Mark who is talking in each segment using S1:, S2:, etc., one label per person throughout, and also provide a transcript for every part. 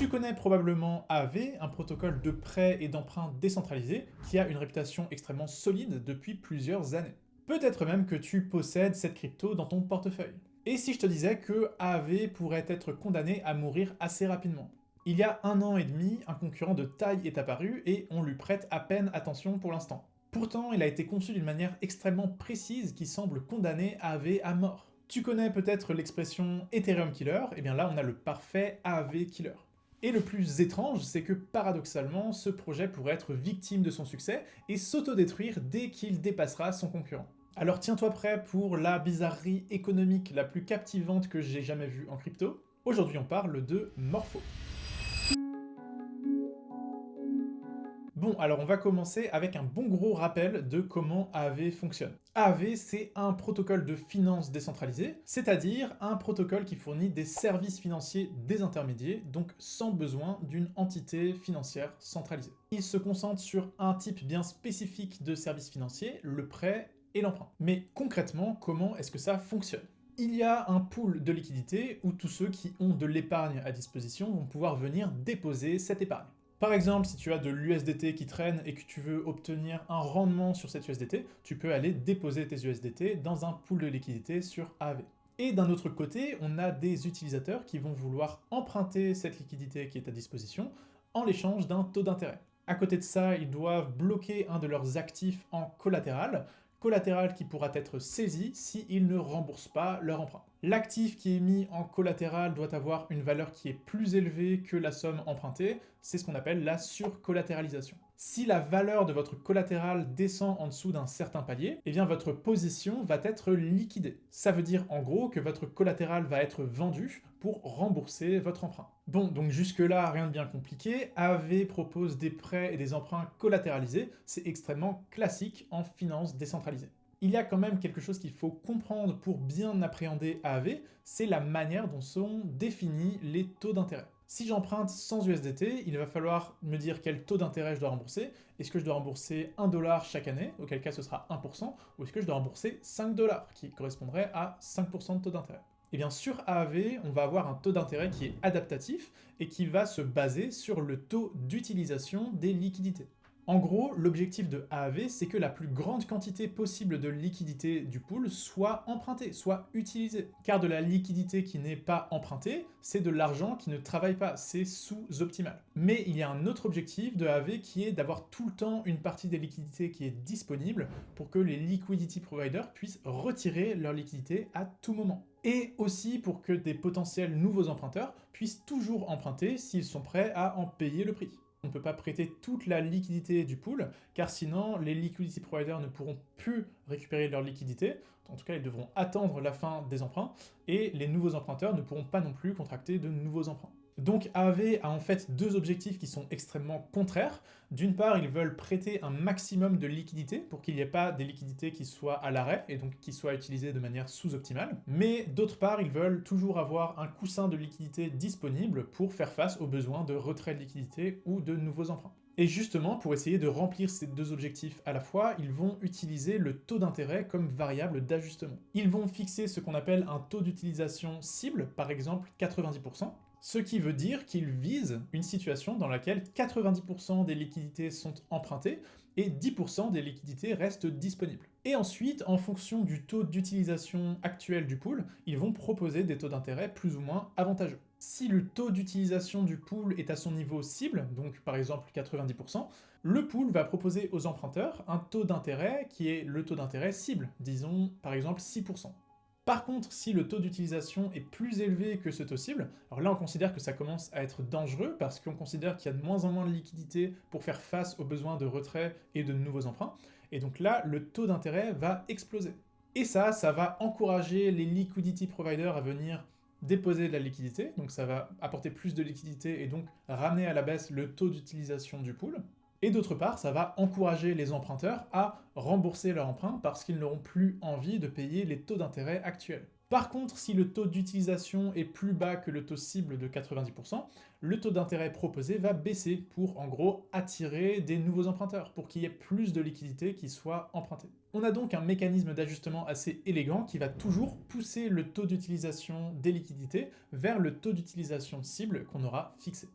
S1: Tu connais probablement Aave, un protocole de prêt et d'emprunt décentralisé qui a une réputation extrêmement solide depuis plusieurs années. Peut-être même que tu possèdes cette crypto dans ton portefeuille. Et si je te disais que Aave pourrait être condamné à mourir assez rapidement? Il y a 1 an et demi, un concurrent de taille est apparu et on lui prête à peine attention pour l'instant. Pourtant, il a été conçu d'une manière extrêmement précise qui semble condamner Aave à mort. Tu connais peut-être l'expression Ethereum Killer, et bien là on a le parfait Aave Killer. Et le plus étrange, c'est que paradoxalement, ce projet pourrait être victime de son succès et s'autodétruire dès qu'il dépassera son concurrent. Alors tiens-toi prêt pour la bizarrerie économique la plus captivante que j'ai jamais vue en crypto. Aujourd'hui on parle de Morpho. Bon, alors on va commencer avec un bon gros rappel de comment Aave fonctionne. Aave, c'est un protocole de finance décentralisé, c'est-à-dire un protocole qui fournit des services financiers désintermédiés, donc sans besoin d'une entité financière centralisée. Il se concentre sur un type bien spécifique de services financiers, le prêt et l'emprunt. Mais concrètement, comment est-ce que ça fonctionne? Il y a un pool de liquidités où tous ceux qui ont de l'épargne à disposition vont pouvoir venir déposer cette épargne. Par exemple, si tu as de l'USDT qui traîne et que tu veux obtenir un rendement sur cette USDT, tu peux aller déposer tes USDT dans un pool de liquidités sur Aave. Et d'un autre côté, on a des utilisateurs qui vont vouloir emprunter cette liquidité qui est à disposition en l'échange d'un taux d'intérêt. À côté de ça, ils doivent bloquer un de leurs actifs en collatéral, collatéral qui pourra être saisi s'ils ne remboursent pas leur emprunt. L'actif qui est mis en collatéral doit avoir une valeur qui est plus élevée que la somme empruntée, c'est ce qu'on appelle la surcollatéralisation. Si la valeur de votre collatéral descend en dessous d'un certain palier, eh bien votre position va être liquidée. Ça veut dire en gros que votre collatéral va être vendu pour rembourser votre emprunt. Bon, donc jusque-là, rien de bien compliqué. Aave propose des prêts et des emprunts collatéralisés, c'est extrêmement classique en finance décentralisée. Il y a quand même quelque chose qu'il faut comprendre pour bien appréhender Aave, c'est la manière dont sont définis les taux d'intérêt. Si j'emprunte 100 USDT, il va falloir me dire quel taux d'intérêt je dois rembourser. Est-ce que je dois rembourser 1 dollar chaque année, auquel cas ce sera 1%, ou est-ce que je dois rembourser 5 dollars, qui correspondrait à 5% de taux d'intérêt? Et bien sur Aave, on va avoir un taux d'intérêt qui est adaptatif et qui va se baser sur le taux d'utilisation des liquidités. En gros, l'objectif de Aave, c'est que la plus grande quantité possible de liquidité du pool soit empruntée, soit utilisée. Car de la liquidité qui n'est pas empruntée, c'est de l'argent qui ne travaille pas, c'est sous-optimal. Mais il y a un autre objectif de Aave qui est d'avoir tout le temps une partie des liquidités qui est disponible pour que les liquidity providers puissent retirer leur liquidité à tout moment. Et aussi pour que des potentiels nouveaux emprunteurs puissent toujours emprunter s'ils sont prêts à en payer le prix. On ne peut pas prêter toute la liquidité du pool, car sinon les liquidity providers ne pourront plus récupérer leur liquidité, en tout cas ils devront attendre la fin des emprunts, et les nouveaux emprunteurs ne pourront pas non plus contracter de nouveaux emprunts. Donc Aave a en fait deux objectifs qui sont extrêmement contraires. D'une part, ils veulent prêter un maximum de liquidités pour qu'il n'y ait pas des liquidités qui soient à l'arrêt et donc qui soient utilisées de manière sous-optimale. Mais d'autre part, ils veulent toujours avoir un coussin de liquidité disponible pour faire face aux besoins de retrait de liquidité ou de nouveaux emprunts. Et justement, pour essayer de remplir ces deux objectifs à la fois, ils vont utiliser le taux d'intérêt comme variable d'ajustement. Ils vont fixer ce qu'on appelle un taux d'utilisation cible, par exemple 90%, ce qui veut dire qu'ils visent une situation dans laquelle 90% des liquidités sont empruntées et 10% des liquidités restent disponibles. Et ensuite, en fonction du taux d'utilisation actuel du pool, ils vont proposer des taux d'intérêt plus ou moins avantageux. Si le taux d'utilisation du pool est à son niveau cible, donc par exemple 90%, le pool va proposer aux emprunteurs un taux d'intérêt qui est le taux d'intérêt cible, disons par exemple 6%. Par contre, si le taux d'utilisation est plus élevé que ce taux cible, alors là on considère que ça commence à être dangereux parce qu'on considère qu'il y a de moins en moins de liquidités pour faire face aux besoins de retrait et de nouveaux emprunts, et donc là le taux d'intérêt va exploser. Et ça va encourager les liquidity providers à venir déposer de la liquidité, donc ça va apporter plus de liquidité et donc ramener à la baisse le taux d'utilisation du pool. Et d'autre part, ça va encourager les emprunteurs à rembourser leur emprunt parce qu'ils n'auront plus envie de payer les taux d'intérêt actuels. Par contre, si le taux d'utilisation est plus bas que le taux cible de 90%, le taux d'intérêt proposé va baisser pour, en gros, attirer des nouveaux emprunteurs, pour qu'il y ait plus de liquidités qui soient empruntées. On a donc un mécanisme d'ajustement assez élégant qui va toujours pousser le taux d'utilisation des liquidités vers le taux d'utilisation cible qu'on aura fixé.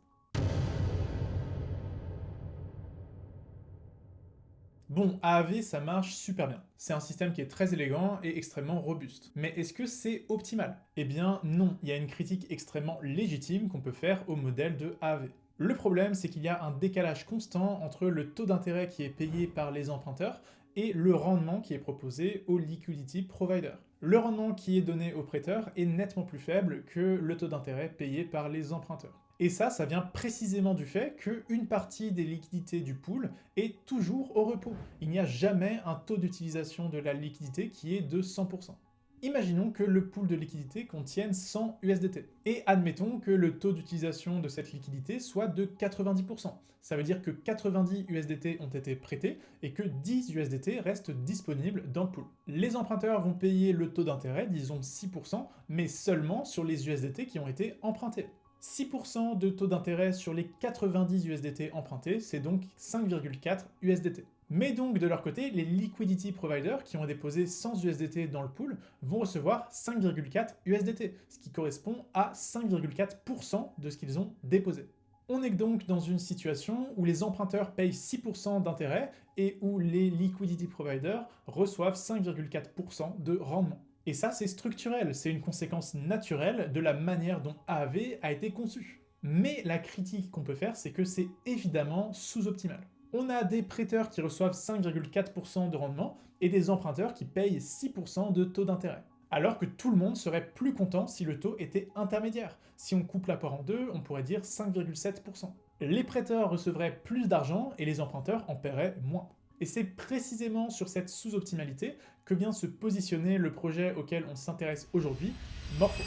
S1: Bon, AAV, ça marche super bien. C'est un système qui est très élégant et extrêmement robuste. Mais est-ce que c'est optimal? Eh bien non, il y a une critique extrêmement légitime qu'on peut faire au modèle de AAV. Le problème, c'est qu'il y a un décalage constant entre le taux d'intérêt qui est payé par les emprunteurs et le rendement qui est proposé au liquidity provider. Le rendement qui est donné aux prêteurs est nettement plus faible que le taux d'intérêt payé par les emprunteurs. Et ça vient précisément du fait qu'une partie des liquidités du pool est toujours au repos. Il n'y a jamais un taux d'utilisation de la liquidité qui est de 100%. Imaginons que le pool de liquidité contienne 100 USDT. Et admettons que le taux d'utilisation de cette liquidité soit de 90%. Ça veut dire que 90 USDT ont été prêtés et que 10 USDT restent disponibles dans le pool. Les emprunteurs vont payer le taux d'intérêt, disons 6%, mais seulement sur les USDT qui ont été empruntés. 6% de taux d'intérêt sur les 90 USDT empruntés, c'est donc 5,4 USDT. Mais donc de leur côté, les liquidity providers qui ont déposé 100 USDT dans le pool vont recevoir 5,4 USDT, ce qui correspond à 5,4% de ce qu'ils ont déposé. On est donc dans une situation où les emprunteurs payent 6% d'intérêt et où les liquidity providers reçoivent 5,4% de rendement. Et ça, c'est structurel, c'est une conséquence naturelle de la manière dont AAV a été conçu. Mais la critique qu'on peut faire, c'est que c'est évidemment sous-optimal. On a des prêteurs qui reçoivent 5,4% de rendement et des emprunteurs qui payent 6% de taux d'intérêt. Alors que tout le monde serait plus content si le taux était intermédiaire. Si on coupe la part en deux, on pourrait dire 5,7%. Les prêteurs recevraient plus d'argent et les emprunteurs en paieraient moins. Et c'est précisément sur cette sous-optimalité que vient se positionner le projet auquel on s'intéresse aujourd'hui, Morpho.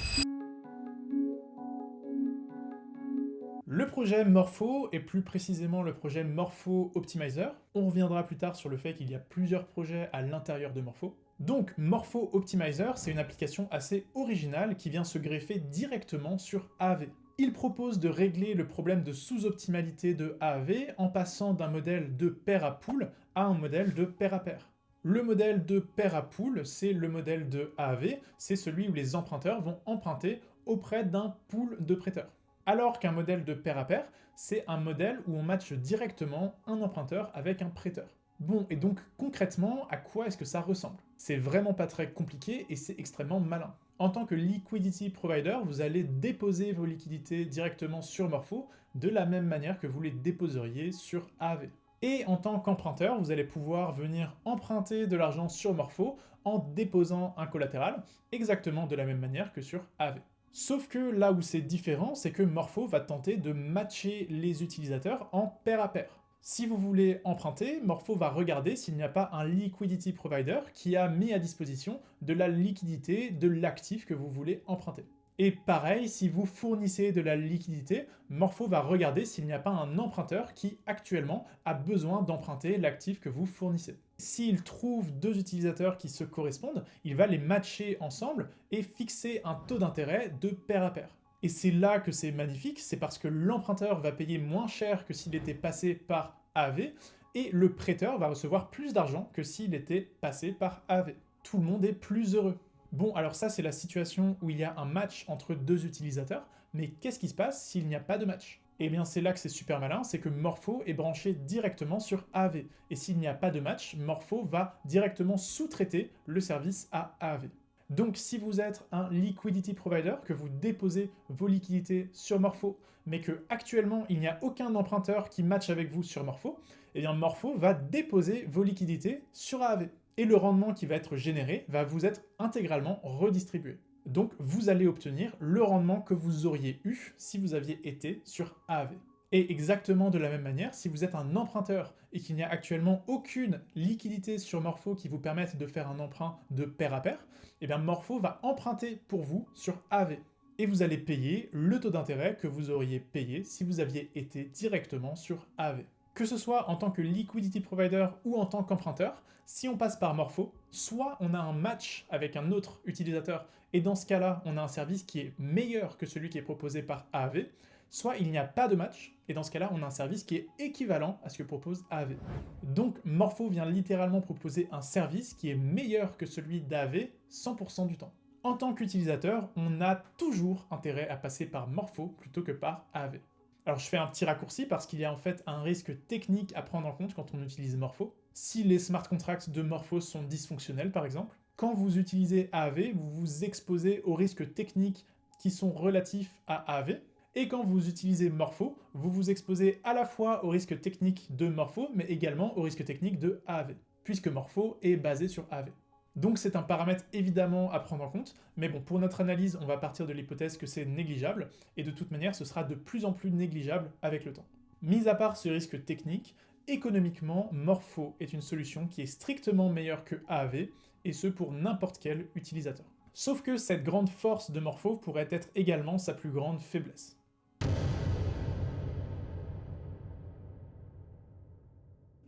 S1: Le projet Morpho, et plus précisément le projet Morpho Optimizer, on reviendra plus tard sur le fait qu'il y a plusieurs projets à l'intérieur de Morpho. Donc Morpho Optimizer, c'est une application assez originale qui vient se greffer directement sur AAV. Il propose de régler le problème de sous-optimalité de AAV en passant d'un modèle de pair à pool à un modèle de pair à pair. Le modèle de pair à pool, c'est le modèle de AAV, c'est celui où les emprunteurs vont emprunter auprès d'un pool de prêteurs. Alors qu'un modèle de pair à pair, c'est un modèle où on matche directement un emprunteur avec un prêteur. Bon, et donc concrètement, à quoi est-ce que ça ressemble? C'est vraiment pas très compliqué et c'est extrêmement malin. En tant que liquidity provider, vous allez déposer vos liquidités directement sur Morpho de la même manière que vous les déposeriez sur AAV. Et en tant qu'emprunteur, vous allez pouvoir venir emprunter de l'argent sur Morpho en déposant un collatéral, exactement de la même manière que sur AAV. Sauf que là où c'est différent, c'est que Morpho va tenter de matcher les utilisateurs en pair à pair. Si vous voulez emprunter, Morpho va regarder s'il n'y a pas un liquidity provider qui a mis à disposition de la liquidité de l'actif que vous voulez emprunter. Et pareil, si vous fournissez de la liquidité, Morpho va regarder s'il n'y a pas un emprunteur qui actuellement a besoin d'emprunter l'actif que vous fournissez. S'il trouve deux utilisateurs qui se correspondent, il va les matcher ensemble et fixer un taux d'intérêt de pair à pair. Et c'est là que c'est magnifique, c'est parce que l'emprunteur va payer moins cher que s'il était passé par AAV, et le prêteur va recevoir plus d'argent que s'il était passé par AAV. Tout le monde est plus heureux. Bon, alors ça c'est la situation où il y a un match entre deux utilisateurs, mais qu'est-ce qui se passe s'il n'y a pas de match? Eh bien c'est là que c'est super malin, c'est que Morpho est branché directement sur AAV, et s'il n'y a pas de match, Morpho va directement sous-traiter le service à AAV. Donc si vous êtes un liquidity provider, que vous déposez vos liquidités sur Morpho, mais que actuellement il n'y a aucun emprunteur qui matche avec vous sur Morpho, eh bien Morpho va déposer vos liquidités sur AAV. Et le rendement qui va être généré va vous être intégralement redistribué. Donc vous allez obtenir le rendement que vous auriez eu si vous aviez été sur AAV. Et exactement de la même manière, si vous êtes un emprunteur et qu'il n'y a actuellement aucune liquidité sur Morpho qui vous permette de faire un emprunt de pair à pair, eh bien Morpho va emprunter pour vous sur AAV. Et vous allez payer le taux d'intérêt que vous auriez payé si vous aviez été directement sur AAV. Que ce soit en tant que liquidity provider ou en tant qu'emprunteur, si on passe par Morpho, soit on a un match avec un autre utilisateur, et dans ce cas-là, on a un service qui est meilleur que celui qui est proposé par AAV, soit il n'y a pas de match, et dans ce cas-là, on a un service qui est équivalent à ce que propose AAV. Donc Morpho vient littéralement proposer un service qui est meilleur que celui d'AAV 100% du temps. En tant qu'utilisateur, on a toujours intérêt à passer par Morpho plutôt que par AAV. Alors je fais un petit raccourci parce qu'il y a en fait un risque technique à prendre en compte quand on utilise Morpho. Si les smart contracts de Morpho sont dysfonctionnels par exemple, quand vous utilisez AAV, vous vous exposez aux risques techniques qui sont relatifs à AAV, et quand vous utilisez Morpho, vous vous exposez à la fois aux risques techniques de Morpho, mais également aux risques techniques de AAV, puisque Morpho est basé sur AAV. Donc c'est un paramètre évidemment à prendre en compte, mais bon, pour notre analyse, on va partir de l'hypothèse que c'est négligeable, et de toute manière, ce sera de plus en plus négligeable avec le temps. Mis à part ce risque technique, économiquement, Morpho est une solution qui est strictement meilleure que AAV, et ce pour n'importe quel utilisateur. Sauf que cette grande force de Morpho pourrait être également sa plus grande faiblesse.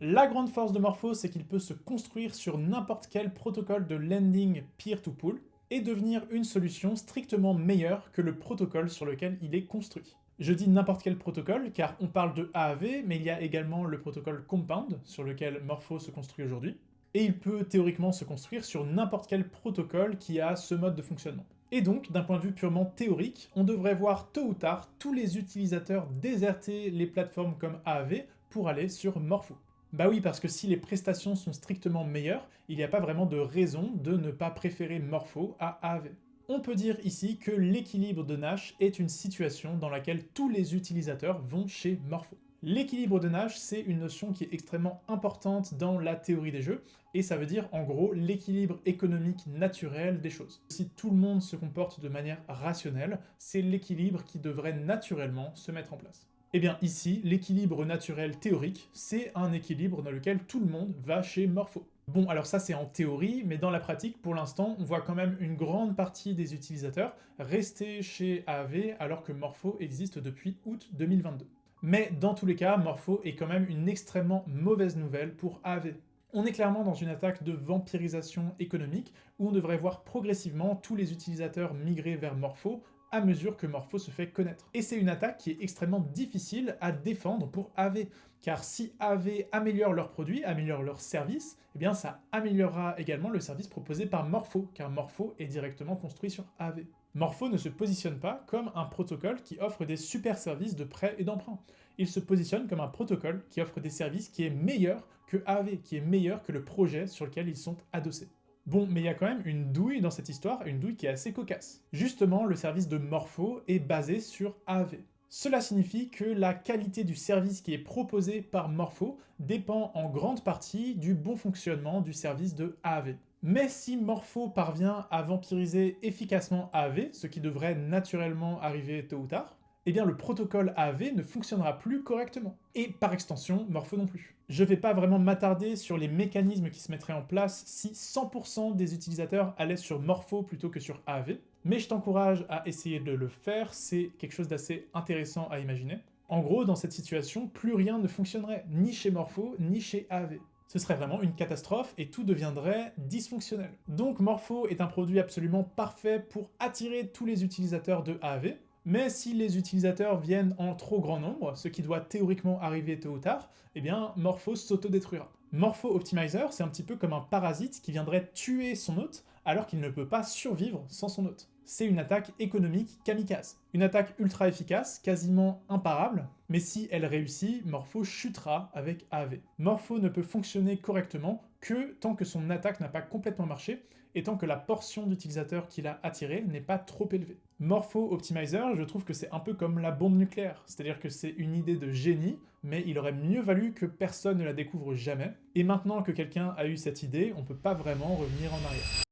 S1: La grande force de Morpho, c'est qu'il peut se construire sur n'importe quel protocole de lending peer-to-pool et devenir une solution strictement meilleure que le protocole sur lequel il est construit. Je dis n'importe quel protocole car on parle de AAV, mais il y a également le protocole Compound sur lequel Morpho se construit aujourd'hui, et il peut théoriquement se construire sur n'importe quel protocole qui a ce mode de fonctionnement. Et donc, d'un point de vue purement théorique, on devrait voir tôt ou tard tous les utilisateurs déserter les plateformes comme AAV pour aller sur Morpho. Bah oui, parce que si les prestations sont strictement meilleures, il n'y a pas vraiment de raison de ne pas préférer Morpho à AAV. On peut dire ici que l'équilibre de Nash est une situation dans laquelle tous les utilisateurs vont chez Morpho. L'équilibre de Nash, c'est une notion qui est extrêmement importante dans la théorie des jeux, et ça veut dire en gros l'équilibre économique naturel des choses. Si tout le monde se comporte de manière rationnelle, c'est l'équilibre qui devrait naturellement se mettre en place. Eh bien ici, l'équilibre naturel théorique, c'est un équilibre dans lequel tout le monde va chez Morpho. Bon, alors ça c'est en théorie, mais dans la pratique, pour l'instant, on voit quand même une grande partie des utilisateurs rester chez AAV alors que Morpho existe depuis août 2022. Mais dans tous les cas, Morpho est quand même une extrêmement mauvaise nouvelle pour AAV. On est clairement dans une attaque de vampirisation économique où on devrait voir progressivement tous les utilisateurs migrer vers Morpho à mesure que Morpho se fait connaître. Et c'est une attaque qui est extrêmement difficile à défendre pour AAV, car si AAV améliore leurs produits, améliore leurs services, eh bien ça améliorera également le service proposé par Morpho, car Morpho est directement construit sur AAV. Morpho ne se positionne pas comme un protocole qui offre des super services de prêt et d'emprunt. Il se positionne comme un protocole qui offre des services qui est meilleur que AAV, qui est meilleur que le projet sur lequel ils sont adossés. Bon, mais il y a quand même une douille dans cette histoire, une douille qui est assez cocasse. Justement, le service de Morpho est basé sur AAV. Cela signifie que la qualité du service qui est proposé par Morpho dépend en grande partie du bon fonctionnement du service de AAV. Mais si Morpho parvient à vampiriser efficacement AAV, ce qui devrait naturellement arriver tôt ou tard, eh bien le protocole AAV ne fonctionnera plus correctement. Et par extension, Morpho non plus. Je vais pas vraiment m'attarder sur les mécanismes qui se mettraient en place si 100% des utilisateurs allaient sur Morpho plutôt que sur AAV, mais je t'encourage à essayer de le faire, c'est quelque chose d'assez intéressant à imaginer. En gros, dans cette situation, plus rien ne fonctionnerait, ni chez Morpho, ni chez AAV. Ce serait vraiment une catastrophe et tout deviendrait dysfonctionnel. Donc Morpho est un produit absolument parfait pour attirer tous les utilisateurs de AAV, mais si les utilisateurs viennent en trop grand nombre, ce qui doit théoriquement arriver tôt ou tard, eh bien Morpho s'autodétruira. Morpho Optimizer, c'est un petit peu comme un parasite qui viendrait tuer son hôte alors qu'il ne peut pas survivre sans son hôte. C'est une attaque économique kamikaze. Une attaque ultra efficace, quasiment imparable, mais si elle réussit, Morpho chutera avec AAV. Morpho ne peut fonctionner correctement que tant que son attaque n'a pas complètement marché, et tant que la portion d'utilisateurs qu'il a attiré n'est pas trop élevée. Morpho Optimizer, je trouve que c'est un peu comme la bombe nucléaire, c'est-à-dire que c'est une idée de génie, mais il aurait mieux valu que personne ne la découvre jamais, et maintenant que quelqu'un a eu cette idée, on peut pas vraiment revenir en arrière.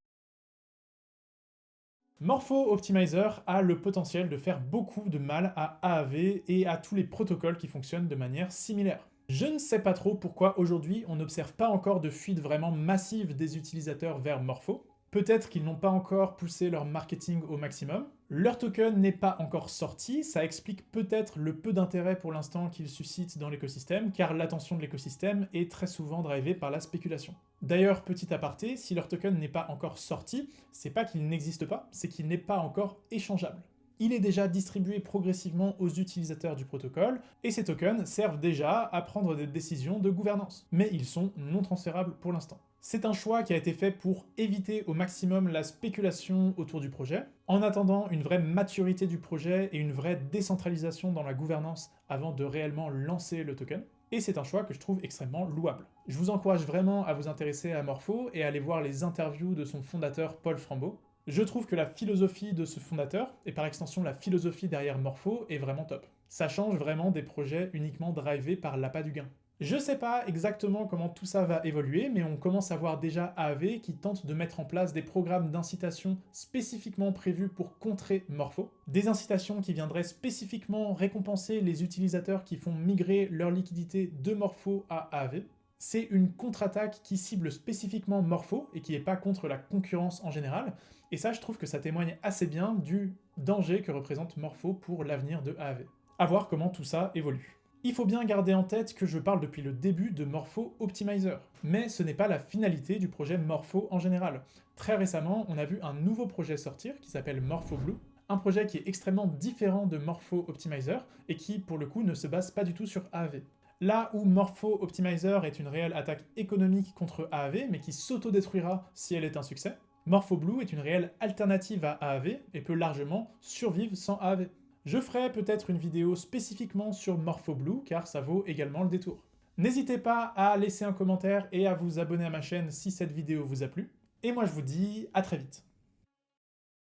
S1: Morpho Optimizer a le potentiel de faire beaucoup de mal à AAV et à tous les protocoles qui fonctionnent de manière similaire. Je ne sais pas trop pourquoi aujourd'hui on n'observe pas encore de fuite vraiment massive des utilisateurs vers Morpho. Peut-être qu'ils n'ont pas encore poussé leur marketing au maximum. Leur token n'est pas encore sorti, ça explique peut-être le peu d'intérêt pour l'instant qu'il suscite dans l'écosystème, car l'attention de l'écosystème est très souvent drivée par la spéculation. D'ailleurs, petit aparté, si leur token n'est pas encore sorti, c'est pas qu'il n'existe pas, c'est qu'il n'est pas encore échangeable. Il est déjà distribué progressivement aux utilisateurs du protocole, et ces tokens servent déjà à prendre des décisions de gouvernance. Mais ils sont non transférables pour l'instant. C'est un choix qui a été fait pour éviter au maximum la spéculation autour du projet, en attendant une vraie maturité du projet et une vraie décentralisation dans la gouvernance avant de réellement lancer le token. Et c'est un choix que je trouve extrêmement louable. Je vous encourage vraiment à vous intéresser à Morpho et à aller voir les interviews de son fondateur Paul Frambeau. Je trouve que la philosophie de ce fondateur, et par extension la philosophie derrière Morpho, est vraiment top. Ça change vraiment des projets uniquement drivés par l'appât du gain. Je sais pas exactement comment tout ça va évoluer, mais on commence à voir déjà AAV qui tente de mettre en place des programmes d'incitation spécifiquement prévus pour contrer Morpho. Des incitations qui viendraient spécifiquement récompenser les utilisateurs qui font migrer leur liquidité de Morpho à AAV. C'est une contre-attaque qui cible spécifiquement Morpho et qui n'est pas contre la concurrence en général. Et ça, je trouve que ça témoigne assez bien du danger que représente Morpho pour l'avenir de AAV. À voir comment tout ça évolue. Il faut bien garder en tête que je parle depuis le début de Morpho Optimizer, mais ce n'est pas la finalité du projet Morpho en général. Très récemment, on a vu un nouveau projet sortir qui s'appelle Morpho Blue, un projet qui est extrêmement différent de Morpho Optimizer et qui, pour le coup, ne se base pas du tout sur AAV. Là où Morpho Optimizer est une réelle attaque économique contre AAV, mais qui s'auto-détruira si elle est un succès, Morpho Blue est une réelle alternative à AAV et peut largement survivre sans AAV. Je ferai peut-être une vidéo spécifiquement sur Morpho Blue, car ça vaut également le détour. N'hésitez pas à laisser un commentaire et à vous abonner à ma chaîne si cette vidéo vous a plu. Et moi je vous dis à très vite.